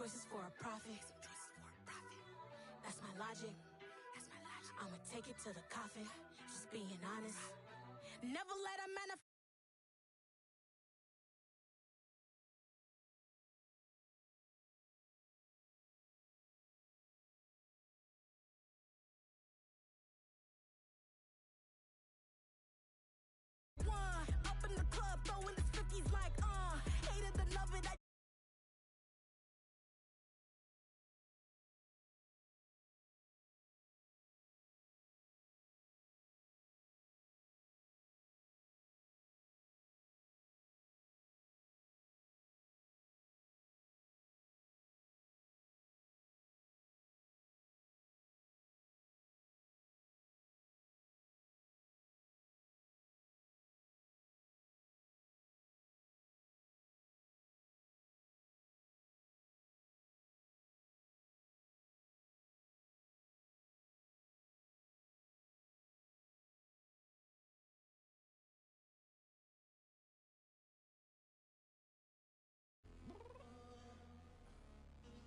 choices for a profit. That's my logic. I'ma take it to the coffin. Just being honest. Never let a man. Up in the club, throwing the 50s like, hated to love it.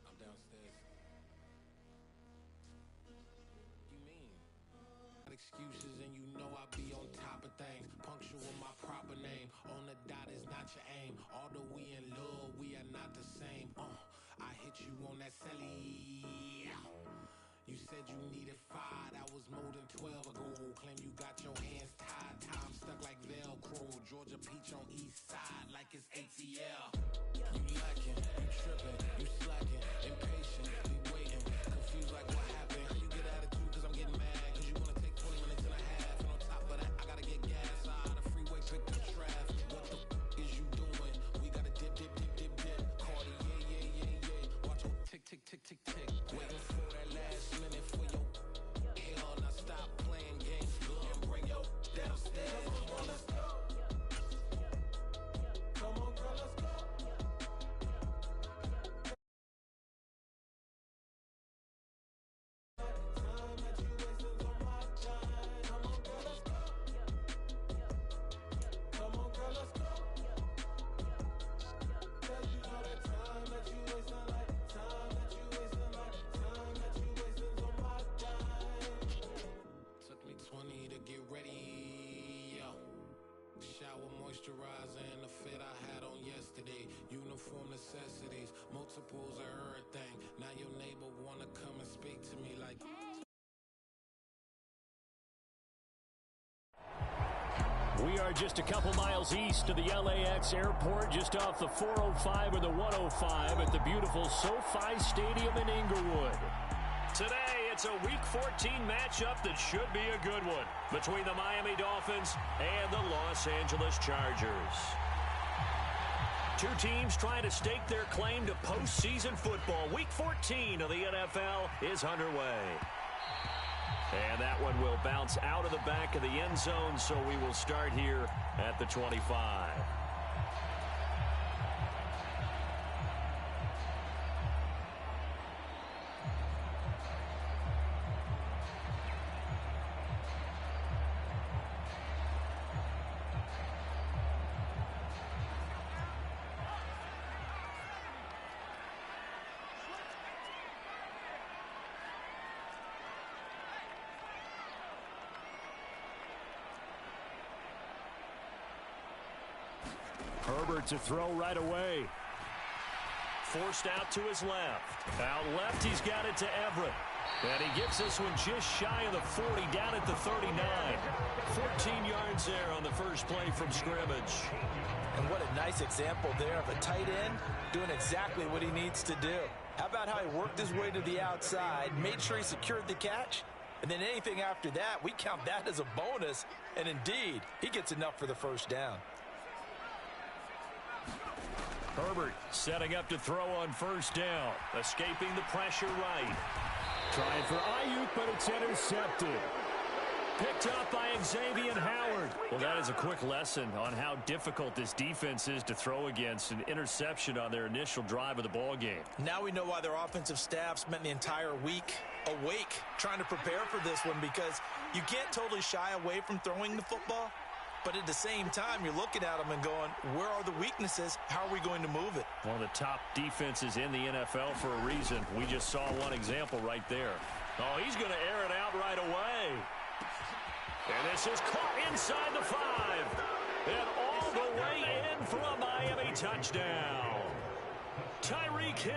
I'm downstairs. You mean? Excuses and you know I be on top of things. Punctual my proper name. On the dot is not your aim. Although we in love, we are not the same. I hit you on that celly. You said you needed 5, that was more than 12 ago. Claim you got your hands tied, time stuck like Velcro. Georgia Peach on east side like it's ATL. You lacking, you tripping, you slacking, impatient, we waiting, confused like what happened. How you get attitude cause I'm getting mad, cause you wanna take 20 minutes and a half. And on top of that, I gotta get gas out of the freeway, pick the traffic. What the is you doing? We gotta dip. Cardi, yeah. Watch your tick. Waiting for that last minute for your hell. Now stop playing games, go and bring your downstairs. Come on, girl, let's go. Come on, girl, let's go. Time that you wasting on my time. Come on, girl, let's go. Come on, girl, let's go. Cause you know that time that you wasting like time that you wasting like time that you wasting on my time. Took me 20 to get ready, yo. Shower, moisturizer, and the fit I had on yesterday. Uniform necessities, multiples of everything. Now your neighbor wanna come and speak to me like. We are just a couple miles east of the LAX airport, just off the 405 or the 105 at the beautiful SoFi Stadium in Inglewood. Today, it's a Week 14 matchup that should be a good one between the Miami Dolphins and the Los Angeles Chargers. Two teams trying to stake their claim to postseason football. Week 14 of the NFL is underway. And that one will bounce out of the back of the end zone, so we will start here at the 25. Herbert to throw right away. Forced out to his left. Out left, he's got it to Everett. And he gets this one just shy of the 40, down at the 39. 14 yards there on the first play from scrimmage. And what a nice example there of a tight end doing exactly what he needs to do. How about how he worked his way to the outside, made sure he secured the catch, and then anything after that, we count that as a bonus. And indeed, he gets enough for the first down. Herbert setting up to throw on first down. Escaping the pressure right. Trying for Ayuk, but it's intercepted. Picked up by Xavier Howard. Well, that is a quick lesson on how difficult this defense is to throw against. An interception on their initial drive of the ball game. Now we know why their offensive staff spent the entire week awake trying to prepare for this one, because you can't totally shy away from throwing the football. But at the same time, you're looking at them and going, where are the weaknesses? How are we going to move it? One of the top defenses in the NFL for a reason. We just saw one example right there. Oh, he's going to air it out right away. And this is caught inside the 5. And all the way in for a Miami touchdown. Tyreek Hill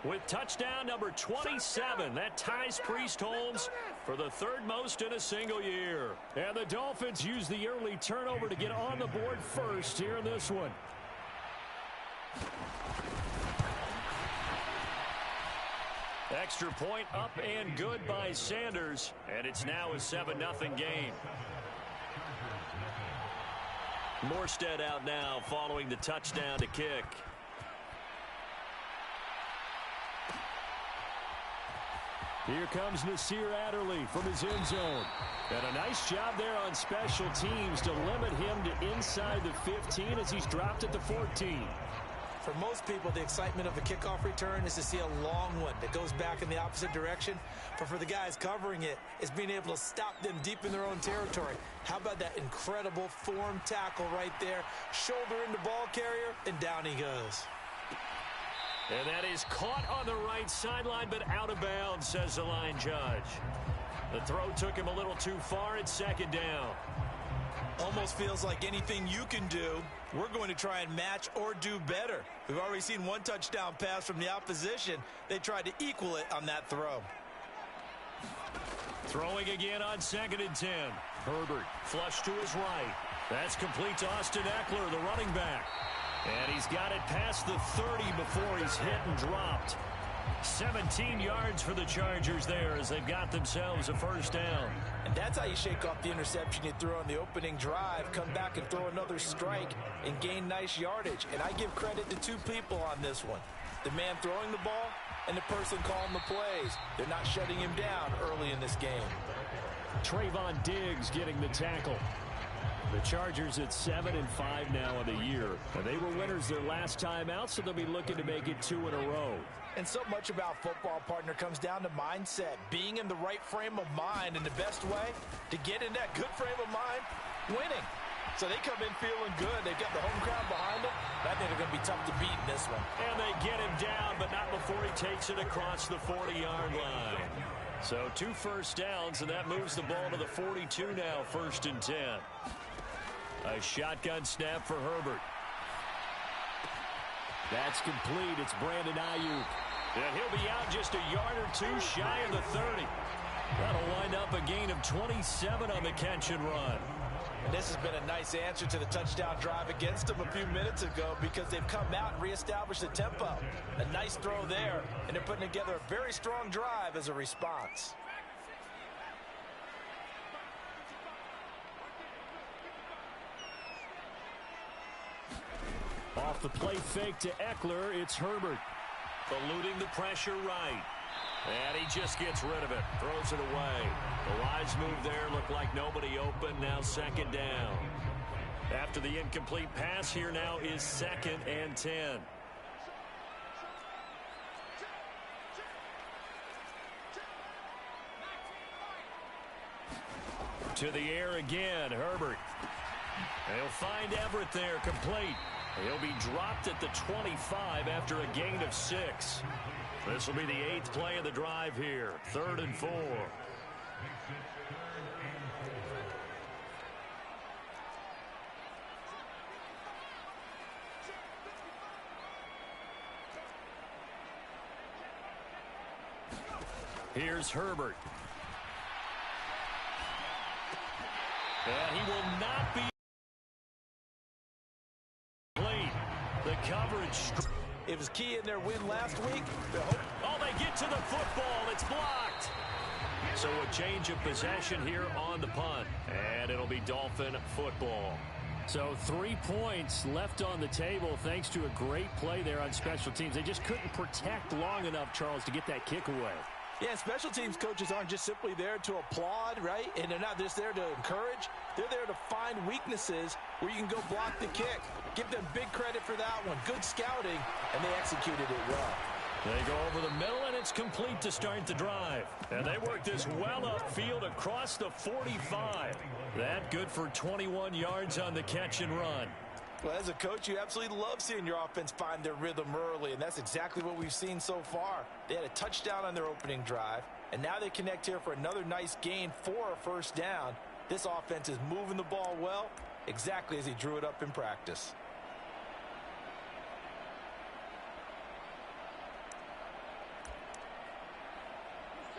with touchdown number 27. That ties Priest Holmes for the 3rd most in a single year. And the Dolphins use the early turnover to get on the board first here in this one. Extra point up and good by Sanders. And it's now a 7-0 game. Morstead out now following the touchdown to kick. Here comes Nasir Adderley from his end zone. And a nice job there on special teams to limit him to inside the 15 as he's dropped at the 14. For most people, the excitement of a kickoff return is to see a long one that goes back in the opposite direction. But for the guys covering it, it's being able to stop them deep in their own territory. How about that incredible form tackle right there? Shoulder into ball carrier, and down he goes. And that is caught on the right sideline, but out of bounds, says the line judge. The throw took him a little too far. It's 2nd down. Almost feels like anything you can do, we're going to try and match or do better. We've already seen one touchdown pass from the opposition. They tried to equal it on that throw. Throwing again on 2nd and 10. Herbert flush to his right. That's complete to Austin Eckler, the running back. And he's got it past the 30 before he's hit and dropped. 17 yards for the Chargers there as they've got themselves a 1st down. And that's how you shake off the interception you threw on the opening drive, come back and throw another strike and gain nice yardage. And I give credit to 2 people on this one. The man throwing the ball and the person calling the plays. They're not shutting him down early in this game. Trayvon Diggs getting the tackle. The Chargers at 7-5 now in the year. And they were winners their last time out, so they'll be looking to make it 2 in a row. And so much about football, partner, comes down to mindset. Being in the right frame of mind, and the best way to get in that good frame of mind, winning. So they come in feeling good. They've got the home crowd behind them. I think they're going to be tough to beat in this one. And they get him down, but not before he takes it across the 40-yard line. So 2 first downs, and that moves the ball to the 42 now, 1st and 10. A shotgun snap for Herbert. That's complete. It's Brandon Ayuk. And he'll be out just a yard or 2 shy of the 30. That'll wind up a gain of 27 on the catch and run. And this has been a nice answer to the touchdown drive against them a few minutes ago because they've come out and reestablished the tempo. A nice throw there, and they're putting together a very strong drive as a response. Off the play fake to Eckler, it's Herbert. Eluding the pressure right. And he just gets rid of it. Throws it away. The wise move there looked like nobody open. Now 2nd down. After the incomplete pass, here now is 2nd and 10. To the air again, Herbert. They'll find Everett there, complete. He'll be dropped at the 25 after a gain of 6. This will be the 8th play of the drive here. 3rd and 4. Here's Herbert. And he will not be complete. The coverage. It was key in their win last week. Oh, they get to the football. It's blocked. So a change of possession here on the punt. And it'll be Dolphin football. So 3 points left on the table thanks to a great play there on special teams. They just couldn't protect long enough, Charles, to get that kick away. Yeah, special teams coaches aren't just simply there to applaud, right? And they're not just there to encourage. They're there to find weaknesses where you can go block the kick. Give them big credit for that one. Good scouting, and they executed it well. They go over the middle, and it's complete to start the drive. And they work this well upfield across the 45. That good for 21 yards on the catch and run. Well, as a coach, you absolutely love seeing your offense find their rhythm early, and that's exactly what we've seen so far. They had a touchdown on their opening drive, and now they connect here for another nice gain for a first down. This offense is moving the ball well, exactly as he drew it up in practice.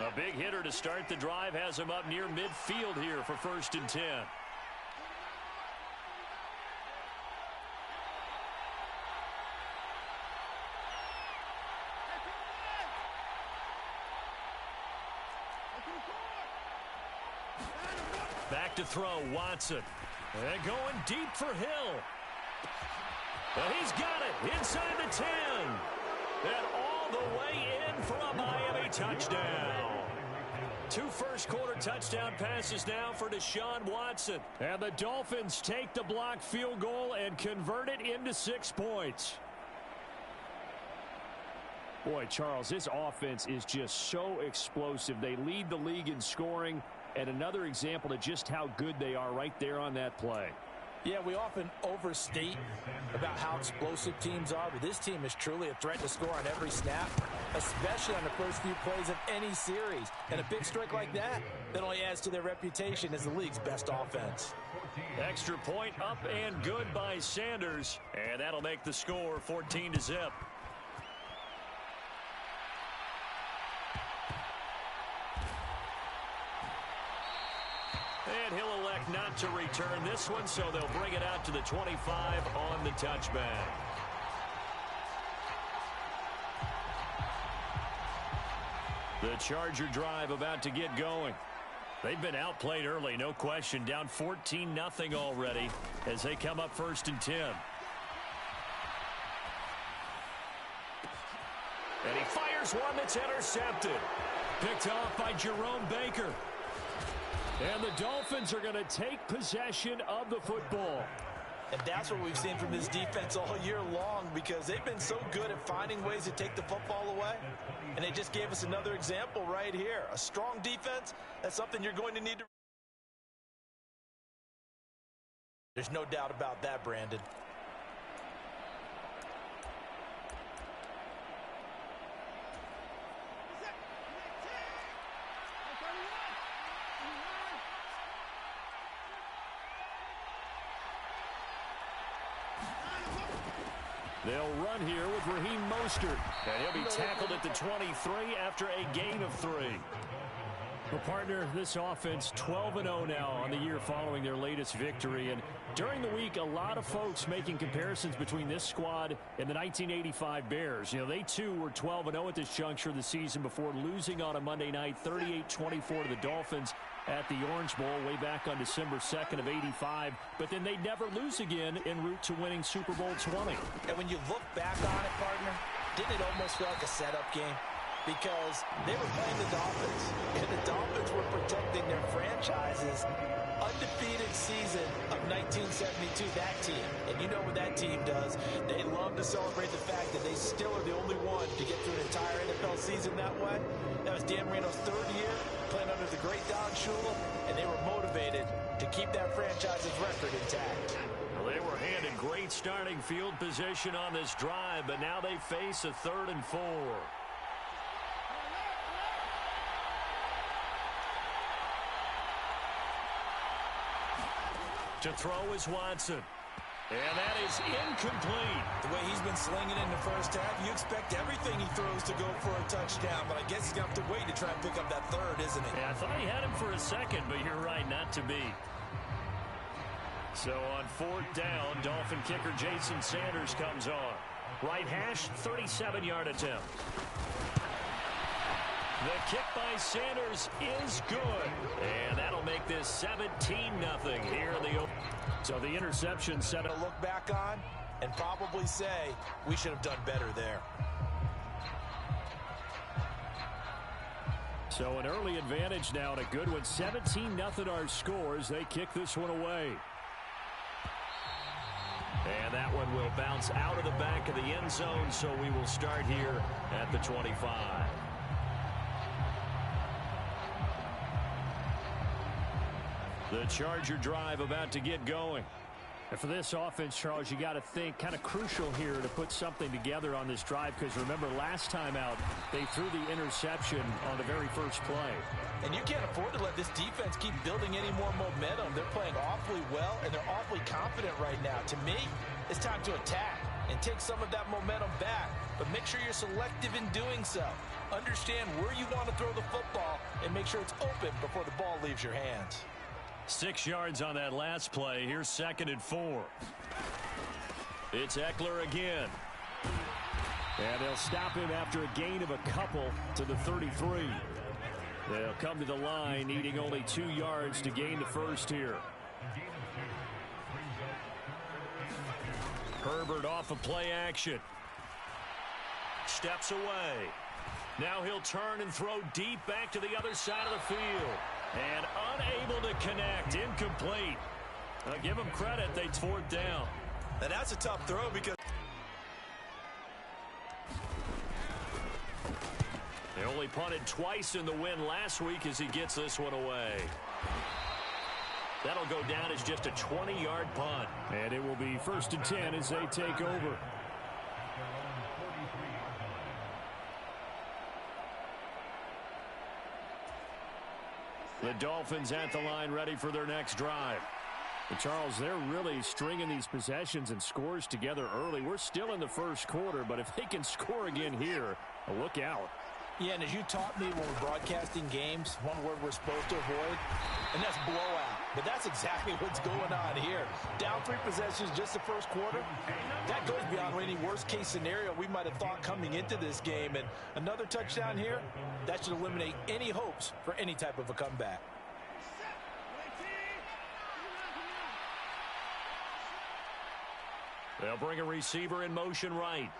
A big hitter to start the drive has him up near midfield here for 1st and 10. Back to throw, Watson. And going deep for Hill. And he's got it inside the 10. And all the way in for a Miami touchdown. 2 first-quarter touchdown passes now for Deshaun Watson. And the Dolphins take the blocked field goal and convert it into 6 points. Boy, Charles, this offense is just so explosive. They lead the league in scoring, and another example of just how good they are right there on that play. Yeah, we often overstate about how explosive teams are, but this team is truly a threat to score on every snap, especially on the first few plays of any series. And a big strike like that only adds to their reputation as the league's best offense. Extra point up and good by Sanders, and that'll make the score 14-0. And he'll elect not to return this one, so they'll bring it out to the 25 on the touchback. The Charger drive about to get going. They've been outplayed early, no question. Down 14-0 already as they come up 1st and 10. And he fires one that's intercepted. Picked off by Jerome Baker. And the Dolphins are going to take possession of the football. And that's what we've seen from this defense all year long, because they've been so good at finding ways to take the football away. And they just gave us another example right here. A strong defense, that's something you're going to need to... There's no doubt about that, Brandon. They'll run here with Raheem Mostert. And he'll be tackled at the 23 after a gain of 3. Well, partner, this offense 12-0 now on the year following their latest victory. And during the week, a lot of folks making comparisons between this squad and the 1985 Bears. You know, they too were 12-0 at this juncture of the season before losing on a Monday night 38-24 to the Dolphins at the Orange Bowl way back on December 2nd of 85. But then they never lose again en route to winning Super Bowl 20. And when you look back on it, partner, didn't it almost feel like a setup game? Because they were playing the Dolphins, and the Dolphins were protecting their franchise's undefeated season of 1972, that team. And you know what that team does. They love to celebrate the fact that they still are the only one to get through an entire NFL season that way. That was Dan Marino's 3rd year, playing under the great Don Shula, and they were motivated to keep that franchise's record intact. Well, they were handed great starting field position on this drive, but now they face a 3rd and 4. To throw is Watson. And that is incomplete. The way he's been slinging in the first half, you expect everything he throws to go for a touchdown, but I guess he's going to have to wait to try and pick up that 3rd, isn't he? Yeah, I thought he had him for a second, but you're right, not to be. So on 4th down, Dolphin kicker Jason Sanders comes on. Right hash, 37-yard attempt. The kick by Sanders is good. And that'll make this 17-0 here in the open. So the interception set up. Look back on and probably say we should have done better there. So an early advantage now and a good one. 17-0 our scores. They kick this one away. And that one will bounce out of the back of the end zone, so we will start here at the 25. The Charger drive about to get going. And for this offense, Charles, you got to think kind of crucial here to put something together on this drive, because remember last time out they threw the interception on the very first play. And you can't afford to let this defense keep building any more momentum. They're playing awfully well, and they're awfully confident right now. To me, it's time to attack and take some of that momentum back, but make sure you're selective in doing so. Understand where you want to throw the football and make sure it's open before the ball leaves your hands. 6 yards on that last play. Here's 2nd and 4. It's Eckler again. And they'll stop him after a gain of a couple to the 33. They'll come to the line needing only 2 yards to gain the first here. Herbert off of play action. Steps away. Now he'll turn and throw deep back to the other side of the field. And unable to connect. Incomplete. Give them credit. They 4th down. And that's a tough throw because they only punted twice in the win last week as he gets this one away. That'll go down as just a 20-yard punt. And it will be 1st and 10 as they take over. The Dolphins at the line ready for their next drive. And Charles, they're really stringing these possessions and scores together early. We're still in the first quarter, but if they can score again here, look out. Yeah, and as you taught me when we're broadcasting games, one word we're supposed to avoid, and that's blowout. But that's exactly what's going on here. Down 3 possessions just the first quarter. That goes beyond any worst-case scenario we might have thought coming into this game. And another touchdown here, that should eliminate any hopes for any type of a comeback. They'll bring a receiver in motion right.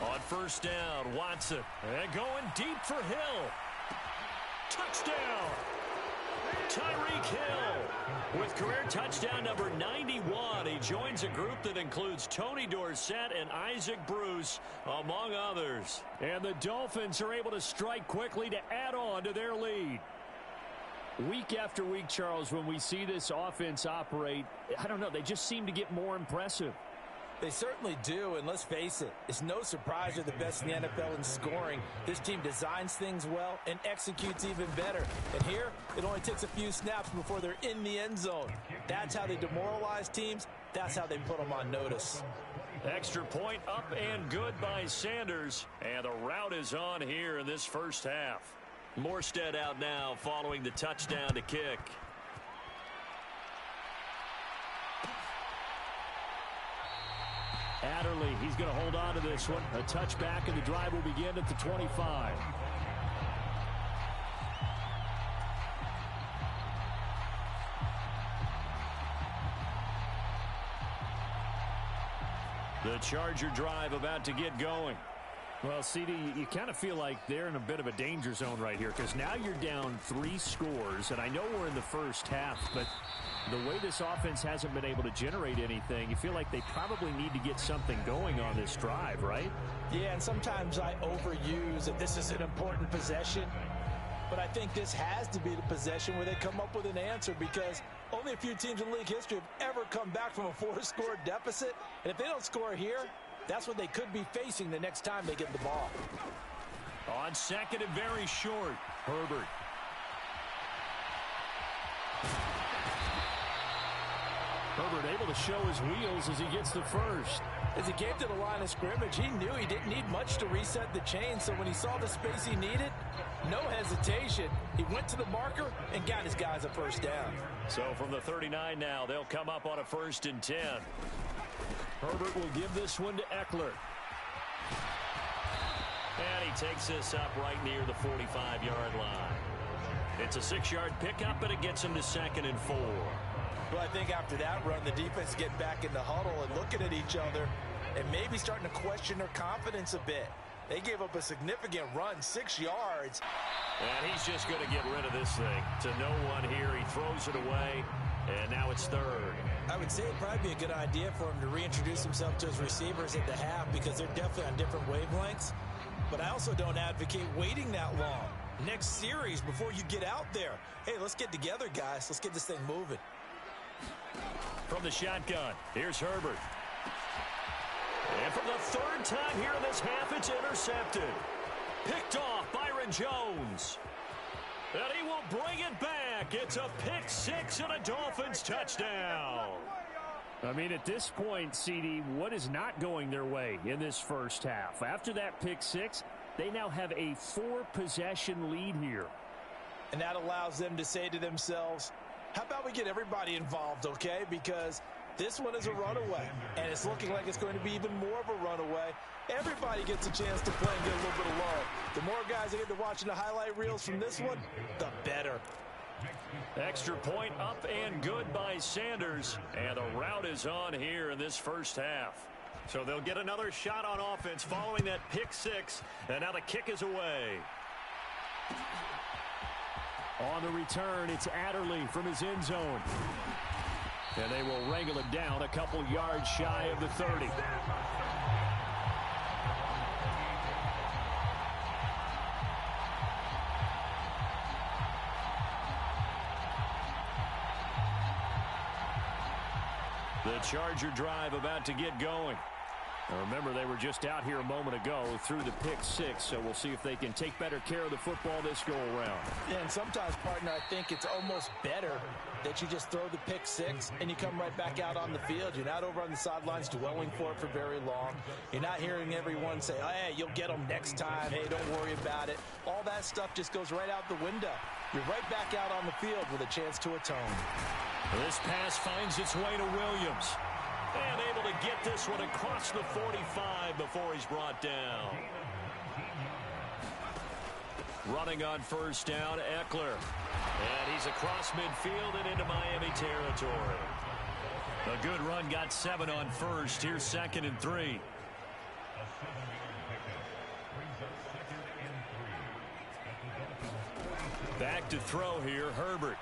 On 1st down, Watson. And going deep for Hill. Touchdown! Tyreek Hill with career touchdown number 91. He joins a group that includes Tony Dorsett and Isaac Bruce, among others. And the Dolphins are able to strike quickly to add on to their lead. Week after week, Charles, when we see this offense operate, I don't know, they just seem to get more impressive. They certainly do, and let's face it, it's no surprise they're the best in the NFL in scoring. This team designs things well and executes even better. And here, it only takes a few snaps before they're in the end zone. That's how they demoralize teams. That's how they put them on notice. Extra point up and good by Sanders. And the route is on here in this first half. Morstead out now following the touchdown to kick. Adderley, he's going to hold on to this one. A touchback, and the drive will begin at the 25. The Charger drive about to get going. Well, CD, you kind of feel like they're in a bit of a danger zone right here, because now you're down 3 scores, and I know we're in the first half, but the way this offense hasn't been able to generate anything, you feel like they probably need to get something going on this drive, right? Yeah, and sometimes I overuse that this is an important possession, but I think this has to be the possession where they come up with an answer, because only a few teams in league history have ever come back from a 4-score deficit, and if they don't score here, that's what they could be facing the next time they get the ball. On 2nd and very short, Herbert. Herbert able to show his wheels as he gets the first. As he came to the line of scrimmage, he knew he didn't need much to reset the chain, so when he saw the space he needed, no hesitation. He went to the marker and got his guys a 1st down. So from the 39 now, they'll come up on a 1st and 10. Herbert will give this one to Eckler. And he takes this up right near the 45-yard line. It's a 6-yard pickup, and it gets him to 2nd and 4. Well, I think after that run, the defense get back in the huddle and looking at each other and maybe starting to question their confidence a bit. They gave up a significant run, 6 yards. And he's just going to get rid of this thing. To no one here. He throws it away, and now it's third. I would say it'd probably be a good idea for him to reintroduce himself to his receivers at the half because they're definitely on different wavelengths. But I also don't advocate waiting that long. Next series before you get out there. Hey, let's get together, guys. Let's get this thing moving. From the shotgun, here's Herbert. And for the third time here in this half, it's intercepted. Picked off Byron Jones. And he will bring it back. It's a pick six and a Dolphins touchdown. I mean, at this point, CD, what is not going their way in this first half? After that pick six, they now have a 4-possession lead here. And that allows them to say to themselves, how about we get everybody involved, okay? Because this one is a runaway, and it's looking like it's going to be even more of a runaway. Everybody gets a chance to play and get a little bit of love. The more guys that get to watching the highlight reels from this one, the better. Extra point up and good by Sanders. And the route is on here in this first half. So they'll get another shot on offense following that pick six. And now the kick is away. On the return, it's Adderley from his end zone. And they will wrangle it down a couple yards shy of the 30. The Charger drive about to get going. Now remember, they were just out here a moment ago through the pick six, so we'll see if they can take better care of the football this go-around. Yeah, and sometimes, partner, I think it's almost better that you just throw the pick six and you come right back out on the field. You're not over on the sidelines dwelling for it for very long. You're not hearing everyone say, oh, hey, you'll get them next time. Hey, don't worry about it. All that stuff just goes right out the window. You're right back out on the field with a chance to atone. This pass finds its way to Williams. And able to get this one across the 45 before he's brought down. Running on first down, Eckler. And he's across midfield and into Miami territory. A good run, got 7 on first. Here's 2nd and 3. Back to throw here, Herbert.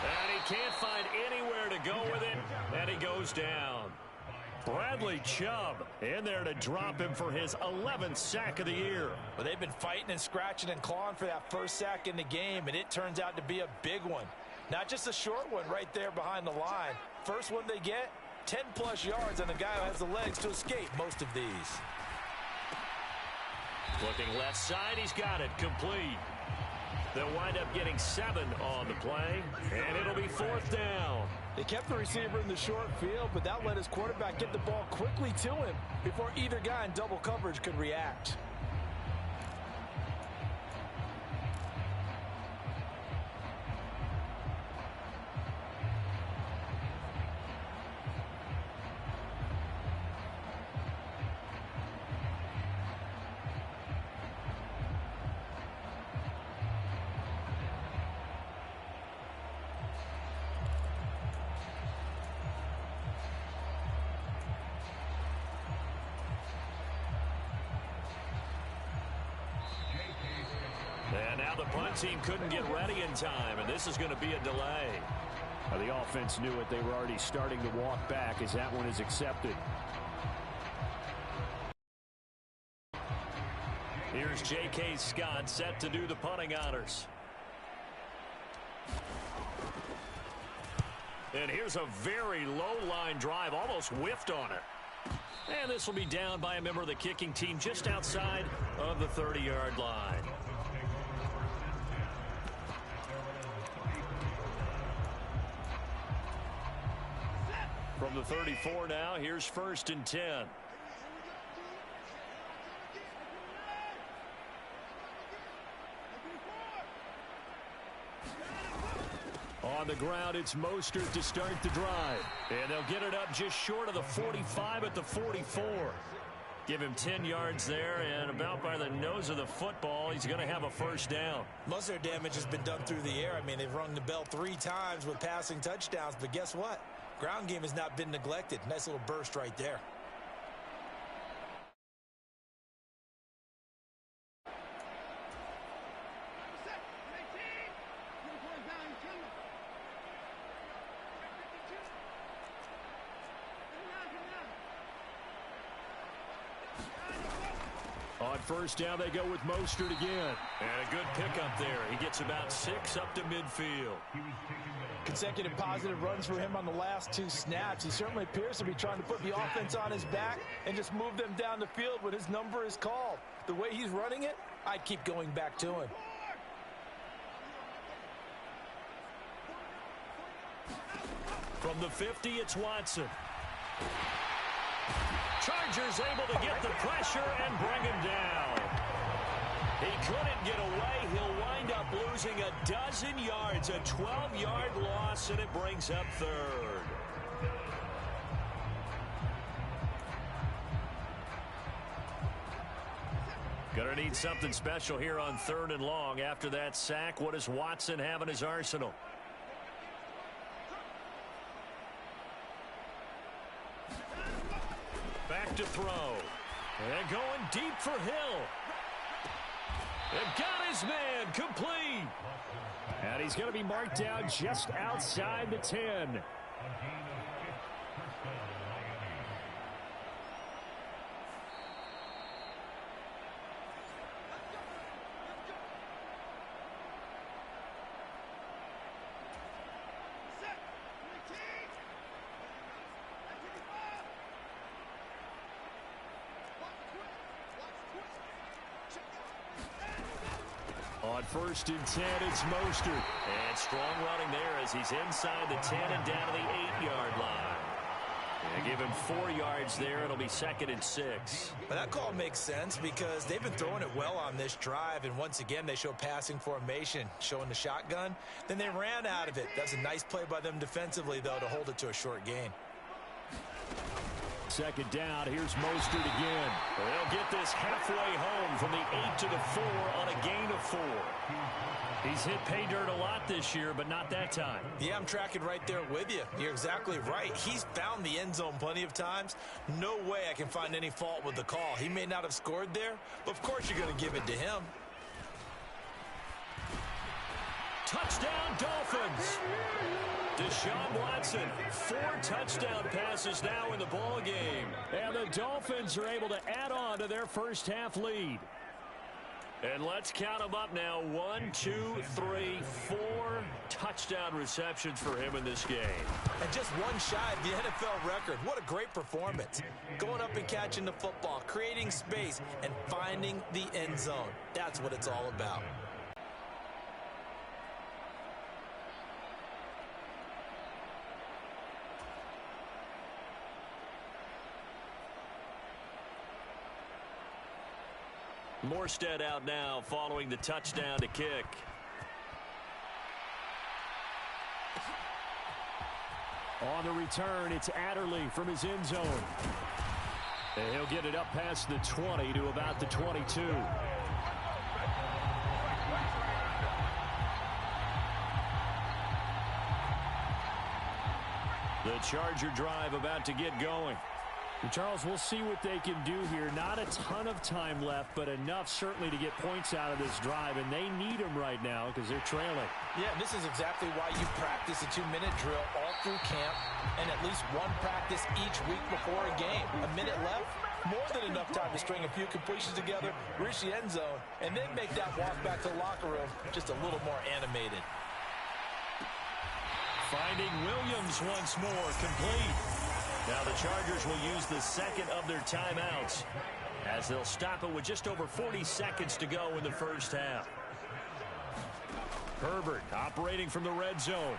And he can't find anywhere to go with it, and he goes down. Bradley Chubb in there to drop him for his 11th sack of the year. Well, they've been fighting and scratching and clawing for that first sack in the game, and it turns out to be a big one. Not just a short one right there behind the line. First one they get, 10-plus yards on a guy who has the legs to escape most of these. Looking left side, he's got it, complete. They'll wind up getting 7 on the play, and it'll be 4th down. They kept the receiver in the short field, but that let his quarterback get the ball quickly to him before either guy in double coverage could react. And now the punt team couldn't get ready in time, and this is going to be a delay. The offense knew it. They were already starting to walk back as that one is accepted. Here's J.K. Scott set to do the punting honors. And here's a very low line drive, almost whiffed on it. And this will be down by a member of the kicking team just outside of the 30-yard line. From the 34 now, here's 1st and 10. On the ground, it's Mostert to start the drive. And they'll get it up just short of the 45 at the 44. Give him 10 yards there, and about by the nose of the football, he's going to have a 1st down. Most of their damage has been done through the air. I mean, they've rung the bell 3 times with passing touchdowns, but guess what? Ground game has not been neglected. Nice little burst right there. On first down, they go with Mostert again. And a good pickup there. He gets about 6 up to midfield. Consecutive positive runs for him on the last 2 snaps. He certainly appears to be trying to put the offense on his back and just move them down the field when his number is called. The way he's running it, I'd keep going back to him. From the 50, it's Watson. Chargers able to get the pressure and bring him down. He couldn't get away. He'll wind up losing a dozen yards, a 12-yard loss, and it brings up third. Gonna need something special here on 3rd and long. After that sack, what does Watson have in his arsenal? Back to throw. And going deep for Hill. And got his man complete. And he's going to be marked down just outside the 10. On 1st and 10, it's Mostert. And strong running there as he's inside the 10 and down to the 8-yard line. And give him 4 yards there. It'll be 2nd and 6. But that call makes sense because they've been throwing it well on this drive. And once again, they show passing formation, showing the shotgun. Then they ran out of it. That's a nice play by them defensively, though, to hold it to a short gain. 2nd down, here's Mostert again. They'll get this halfway home from the 8 to the 4 on a gain of 4. He's hit pay dirt a lot this year, but not that time. Yeah, I'm tracking right there with you. You're exactly right. He's found the end zone plenty of times. No way I can find any fault with the call. He may not have scored there, but of course you're going to give it to him. Touchdown, Dolphins! Deshaun Watson, 4 touchdown passes now in the ball game. And the Dolphins are able to add on to their first half lead. And let's count them up now. 1, 2, 3, 4 touchdown receptions for him in this game. And just one shy of the NFL record. What a great performance. Going up and catching the football, creating space, and finding the end zone. That's what it's all about. Morstead out now following the touchdown to kick. On the return, it's Adderley from his end zone. And he'll get it up past the 20 to about the 22. The Charger drive about to get going. Charles, we'll see what they can do here. Not a ton of time left, but enough certainly to get points out of this drive, and they need them right now because they're trailing. Yeah, this is exactly why you practice a 2-minute drill all through camp and at least one practice each week before a game. A minute left, more than enough time to string a few completions together, reach the end zone, and then make that walk back to the locker room just a little more animated. Finding Williams once more, complete. Now the Chargers will use the second of their timeouts as they'll stop it with just over 40 seconds to go in the first half. Herbert operating from the red zone.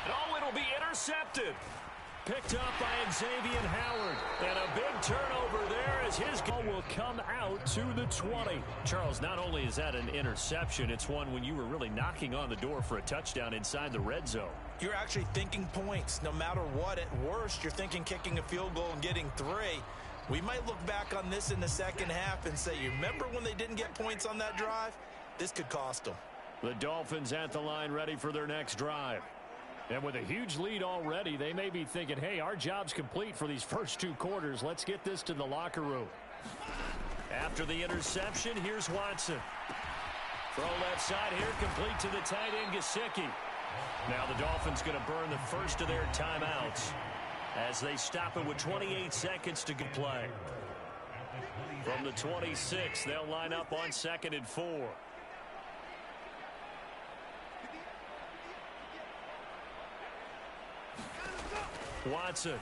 And oh, it'll be intercepted. Picked up by Xavier Howard. And a big turnover there as his goal will come out to the 20. Charles, not only is that an interception, it's one when you were really knocking on the door for a touchdown inside the red zone. You're actually thinking points. No matter what, at worst, you're thinking kicking a field goal and getting 3. We might look back on this in the second half and say, you remember when they didn't get points on that drive? This could cost them. The Dolphins at the line ready for their next drive. And with a huge lead already, they may be thinking, hey, our job's complete for these first 2 quarters. Let's get this to the locker room. After the interception, here's Watson. Throw left side here, complete to the tight end, Gesicki. Now the Dolphins going to burn the first of their timeouts as they stop it with 28 seconds to play. From the 26, they'll line up on 2nd and 4. Watson.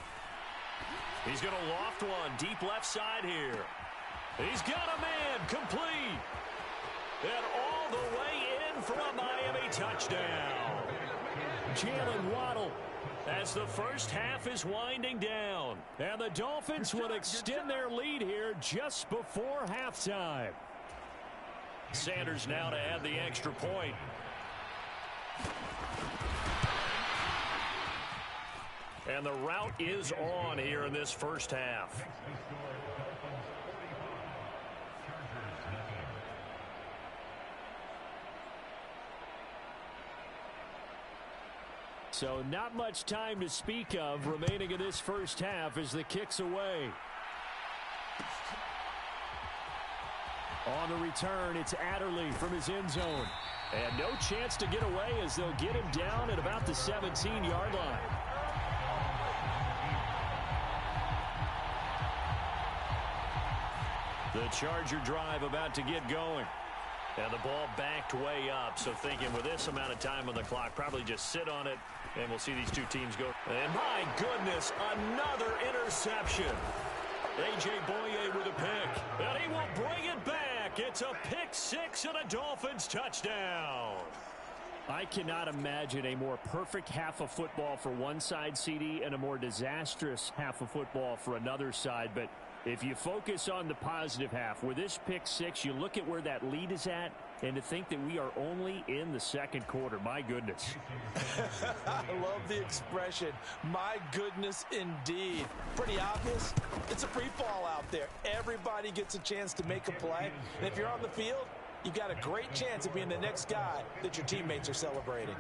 He's going to loft one deep left side here. He's got a man complete. And all the way in for a Miami touchdown. Jalen Waddle as the first half is winding down. And the Dolphins will extend their lead here just before halftime. Sanders now to add the extra point. And the route is on here in this first half. So not much time to speak of remaining in this first half as the kick's away. On the return, it's Adderley from his end zone. And no chance to get away as they'll get him down at about the 17-yard line. The Charger drive about to get going. And the ball backed way up. So thinking with this amount of time on the clock, probably just sit on it. And we'll see these two teams go. And my goodness, another interception. A.J. Boye with a pick. And he will bring it back. It's a pick six and a Dolphins touchdown. I cannot imagine a more perfect half of football for one side, CD, and a more disastrous half of football for another side. But if you focus on the positive half, with this pick six, you look at where that lead is at, and to think that we are only in the second quarter. My goodness. I love the expression. My goodness, indeed. Pretty obvious. It's a free fall out there. Everybody gets a chance to make a play. And if you're on the field, you've got a great chance of being the next guy that your teammates are celebrating.